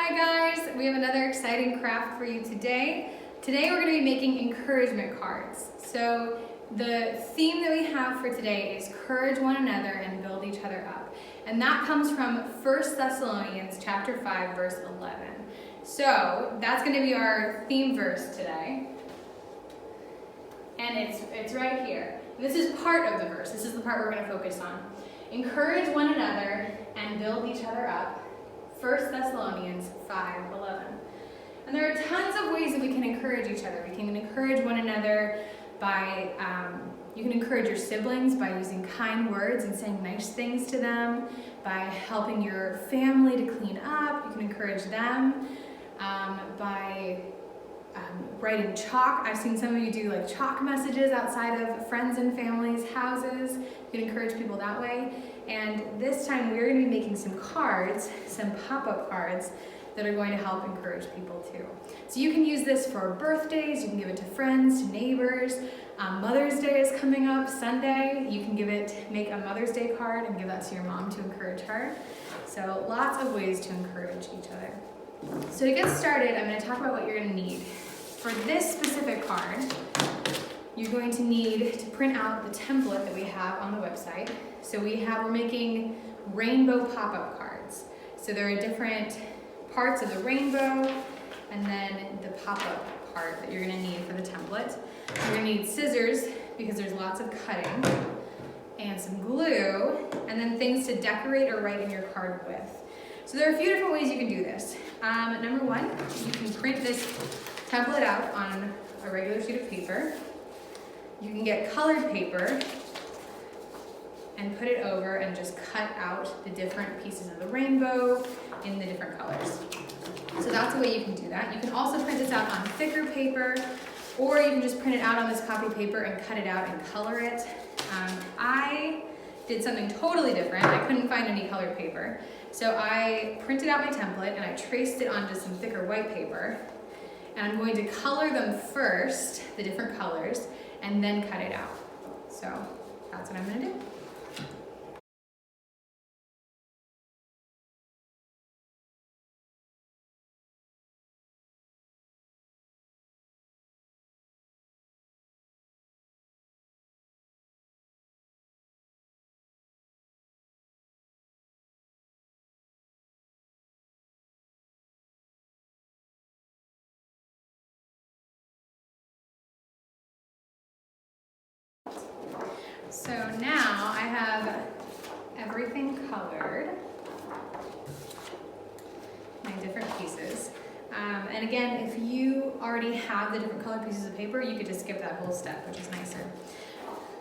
Hi guys, we have another exciting craft for you today. Today we're going to be making encouragement cards. So the theme that we have for today is encourage one another and build each other up. And that comes from 1 Thessalonians chapter 5 verse 11. So that's going to be our theme verse today. And it's right here. This is part of the verse. This is the part we're going to focus on. Encourage one another and build each other up. 1 Thessalonians 5:11. And there are tons of ways that we can encourage each other. We can encourage one another by, you can encourage your siblings by using kind words and saying nice things to them, by helping your family to clean up. You can encourage them by writing chalk. I've seen some of you do like chalk messages outside of friends and family's houses. You can encourage people that way. And this time we're going to be making some cards, some pop-up cards that are going to help encourage people too. So you can use this for birthdays, you can give it to friends, to neighbors. Mother's Day is coming up Sunday. You can make a Mother's Day card and give that to your mom to encourage her. So lots of ways to encourage each other. So to get started, I'm going to talk about what you're going to need. For this specific card, you're going to need to print out the template that we have on the website. So we're making rainbow pop-up cards. So there are different parts of the rainbow and then the pop-up part that you're going to need for the template. You're going to need scissors because there's lots of cutting, and some glue, and then things to decorate or write in your card with. So there are a few different ways you can do this. Number one, you can print this template out on a regular sheet of paper. You can get colored paper and put it over and just cut out the different pieces of the rainbow in the different colors. So that's a way you can do that. You can also print this out on thicker paper, or you can just print it out on this copy paper and cut it out and color it. I did something totally different. I couldn't find any colored paper. So I printed out my template and I traced it onto some thicker white paper. And I'm going to color them first, the different colors, and then cut it out. So that's what I'm going to do. So now I have everything colored, my different pieces. And again, if you already have the different colored pieces of paper, you could just skip that whole step, which is nicer.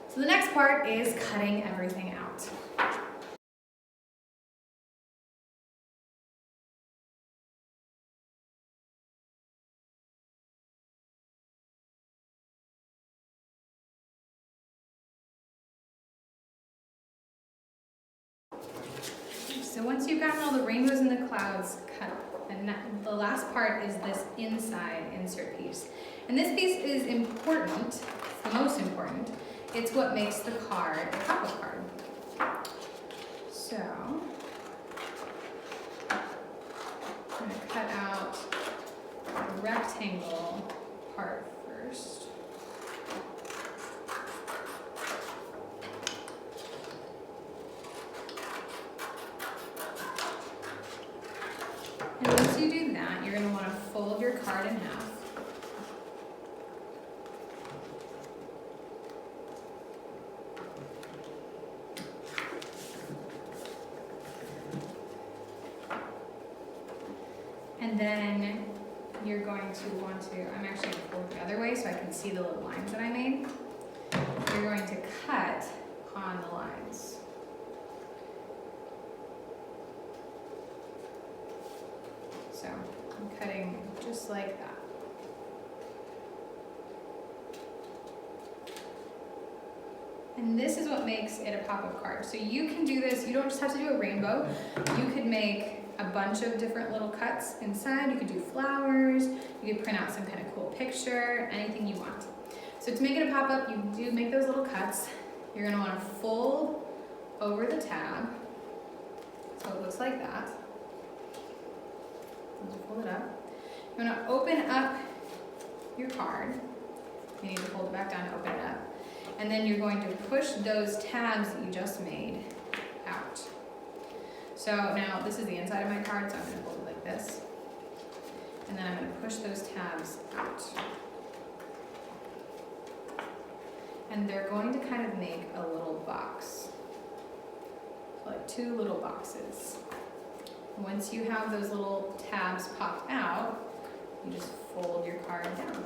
So the next part is cutting everything out. So once you've gotten all the rainbows and the clouds cut, and the last part is this inside insert piece. And this piece is important, the most important. It's what makes the card a pop-up card. So I'm going to cut out the rectangle part first. And once you do that, you're going to want to fold your card in half. And then you're going to want to, I'm actually going to fold the other way so I can see the little lines that I made. You're going to cut on the lines. So I'm cutting just like that. And this is what makes it a pop-up card. So you can do this, you don't just have to do a rainbow. You could make a bunch of different little cuts inside. You could do flowers, you could print out some kind of cool picture, anything you want. So to make it a pop-up, you do make those little cuts. You're gonna wanna fold over the tab, so it looks like that. Once you fold it up, you want to open up your card. You need to fold it back down to open it up. And then you're going to push those tabs that you just made out. So now this is the inside of my card, so I'm going to fold it like this. And then I'm going to push those tabs out. And they're going to kind of make a little box. So like 2 little boxes. Once you have those little tabs popped out, you just fold your card down.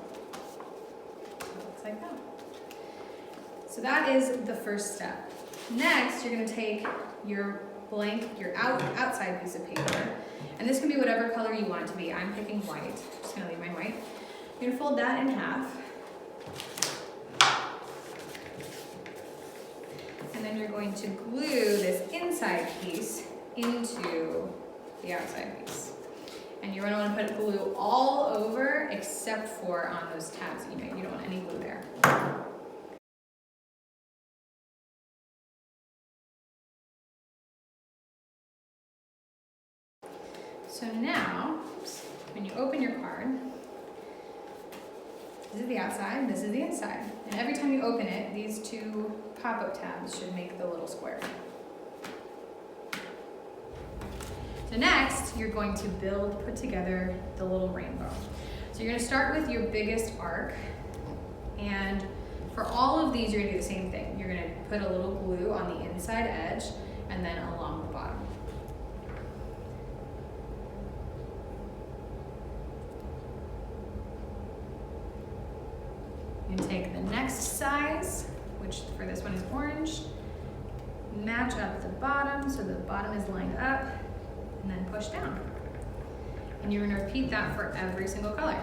So it looks like that. So that is the first step. Next, you're going to take your outside piece of paper, and this can be whatever color you want it to be. I'm picking white. I'm just going to leave my white. You're going to fold that in half. And then you're going to glue this inside piece into the outside piece. And you're going to want to put glue all over except for on those tabs that you made. You don't want any glue there. So now, when you open your card, this is the outside, this is the inside. And every time you open it, these 2 pop-up tabs should make the little square. So next, you're going to put together the little rainbow. So you're going to start with your biggest arc, and for all of these, you're going to do the same thing. You're going to put a little glue on the inside edge, and then along the bottom. You can take the next size, which for this one is orange, match up the bottom so the bottom is lined up, and then push down. And you're going to repeat that for every single color.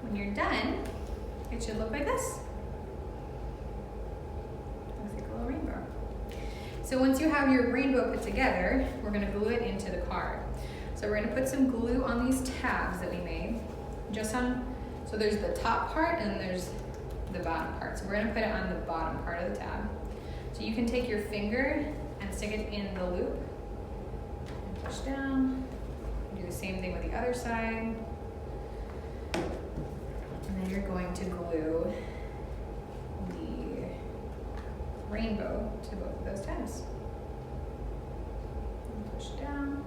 When you're done, it should look like this. Looks like a little rainbow. So once you have your rainbow put together, we're going to glue it into the card. So we're going to put some glue on these tabs that we made. So there's the top part and there's the bottom part. So we're going to put it on the bottom part of the tab. So you can take your finger and stick it in the loop. And push down. Do the same thing with the other side. And then you're going to glue the rainbow to both of those tabs. And push down.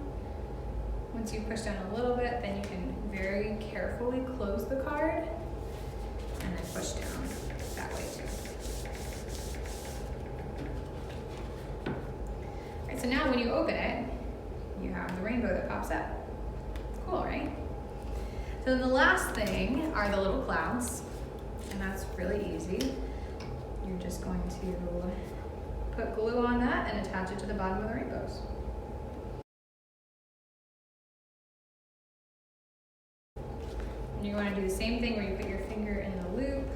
Once you push down a little bit, then you can very carefully close the card and then push down that way too. All right, so now when you open it, you have the rainbow that pops up. It's cool, right? So then the last thing are the little clouds, and that's really easy. You're just going to put glue on that and attach it to the bottom of the rainbows. And you want to do the same thing where you put your finger in the loop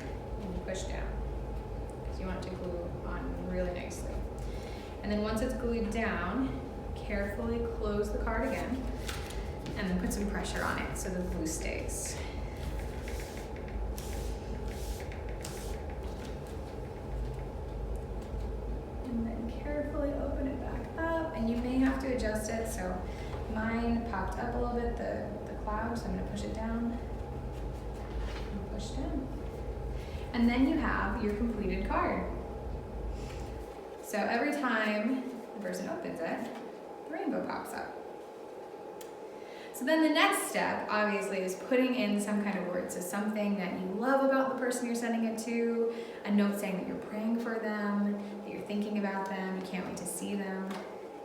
and you push down, because you want it to glue on really nicely. And then once it's glued down, carefully close the card again and then put some pressure on it so the glue stays. And then carefully open it back up, and you may have to adjust it. So mine popped up a little bit, the cloud, so I'm going to push it down and push down. And then you have your completed card. So every time the person opens it, the rainbow pops up. So then the next step, obviously, is putting in some kind of word. So something that you love about the person you're sending it to, a note saying that you're praying for them, that you're thinking about them, you can't wait to see them,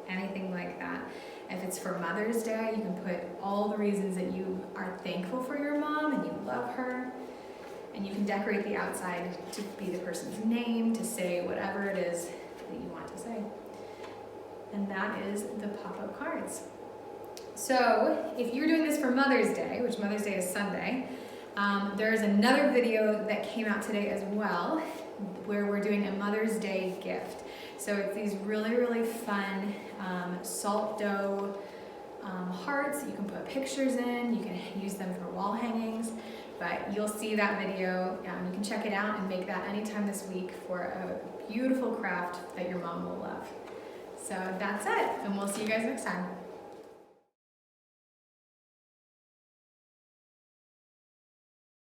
anything like that. If it's for Mother's Day, you can put all the reasons that you are thankful for your mom and you love her. And you can decorate the outside to be the person's name, to say whatever it is that you want to say. And that is the pop-up cards. So if you're doing this for Mother's Day, which Mother's Day is Sunday, there's another video that came out today as well, where we're doing a Mother's Day gift. So it's these really, really fun salt dough hearts that you can put pictures in. You can use them for wall hangings. but you'll see that video. You can check it out and make that anytime this week for a beautiful craft that your mom will love. So that's it, and we'll see you guys next time.